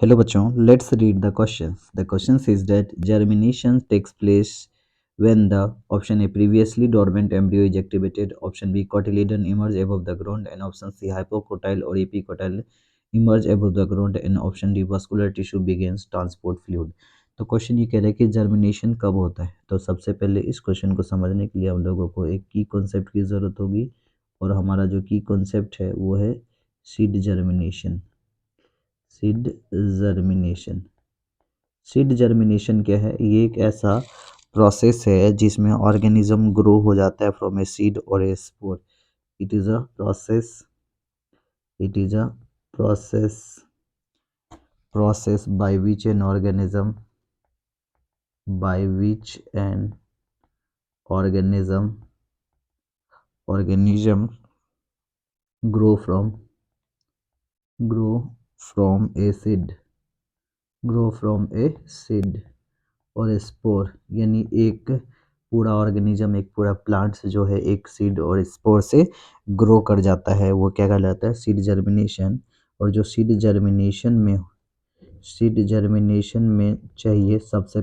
Hello बच्चों, let's read the questions. The question says that germination takes place when the option A previously dormant embryo is activated, option B cotyledon emerge above the ground, and option C hypocotyl or epicotyl emerge above the ground, and option D vascular tissue begins transport fluid. तो question ये कह रहा है कि germination कब होता है। तो सबसे पहले इस क्वेश्चन को समझने के लिए हम लोगों को एक की कॉन्सेप्ट की ज़रूरत होगी, और हमारा जो की कॉन्सेप्ट है वो है seed germination. Seed germination seed germination क्या है? ये एक ऐसा प्रोसेस है जिसमें ऑर्गेनिज्म ग्रो हो जाता है फ्रॉम ए सीड और a spore. It is a process it is a process process by which an organism grow from a seed और स्पोर, यानी एक पूरा ऑर्गेनिज्म, एक पूरा प्लांट्स जो है एक सीड और स्पोर से ग्रो कर जाता है, वो क्या कहलाता है? Seed germination. और जो सीड जर्मिनेशन में चाहिए सबसे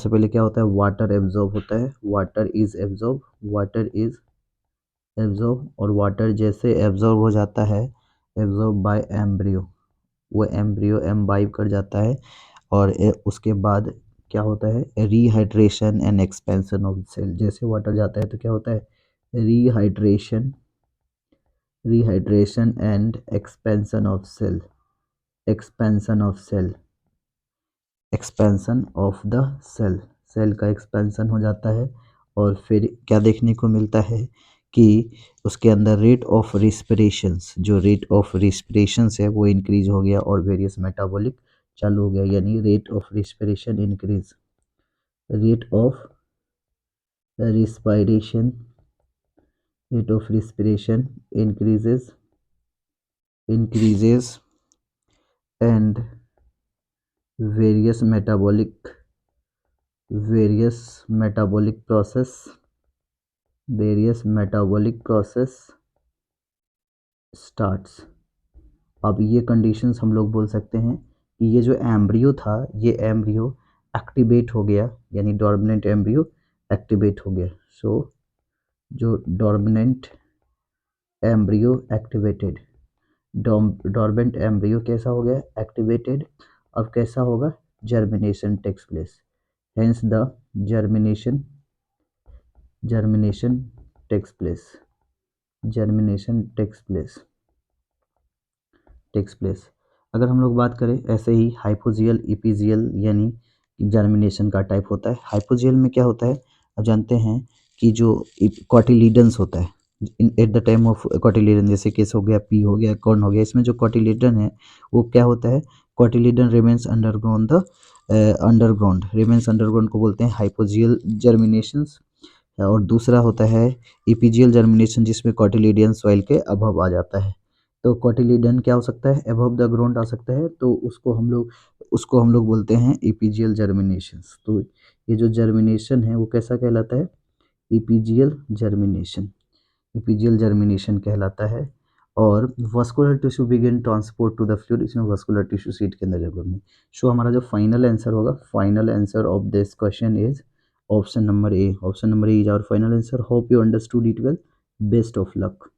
पहले क्या होता है? वाटर एब्जॉर्ब होता है। वाटर इज एब्जॉर्ब और वाटर जैसे एब्जॉर्ब हो जाता है, एब्जॉर्ब बाय एम्ब्रियो, वो एम्ब्रियो एम्बाइब कर जाता है। और उसके बाद क्या होता है? Rehydration and expansion of cell. जैसे वाटर जाता है तो क्या होता है? Rehydration and expansion of the cell का एक्सपेंशन हो जाता है। और फिर क्या देखने को मिलता है कि उसके अंदर रेट ऑफ रिस्पिरेशंस है वो इंक्रीज हो गया, और वेरियस मेटाबॉलिक चालू हो गया, यानी rate of respiration increases and various metabolic process starts। अब ये कंडीशंस हम लोग बोल सकते हैं कि ये जो एम्ब्रियो था, ये एम्ब्रियो एक्टिवेट हो गया, यानी डॉर्मिनेंट एम्ब्रियो एक्टिवेट हो गया। सो जो dormant embryo activated, dormant embryo कैसा हो गया? एक्टिवेटेड। अब कैसा होगा? Germination takes place, hence the germination takes place. अगर हम लोग बात करें ऐसे ही हाइपोजियल इपीजियल, यानी जर्मिनेशन का टाइप होता है। हाइपोजियल में क्या होता है? अब जानते हैं कि जो कॉटिलीडन्स होता है at the time of cotyledon, जैसे केस हो गया, पी हो गया, कॉर्न हो गया, इसमें जो कॉटिलीडन है वो क्या होता है? कॉटिलीडन रिमेन्स अंडरग्राउंड को बोलते हैं हाइपोजियल जर्मिनेशंस। और दूसरा होता है इपीजियल जर्मिनेशन, जिसमें कॉटिलीडन सॉइल के अबव आ जाता है। तो कॉटिलीडन क्या हो सकता है? अबव द ग्राउंड आ सकता है, तो उसको हम लोग बोलते हैं इपीजियल जर्मिनेशंस। तो ये जो जर्मिनेशन है वो कैसा कहलाता है? इपीजियल जर्मिनेशन कहलाता है। और vascular tissue begin transport to the fluid, इसमें वस्कुलर टिश्यू सीट के अंदर डेवलपमेंट। सो हमारा जो फाइनल आंसर होगा, final answer of this question is option number A is our final answer. Hope you understood it well. Best of luck.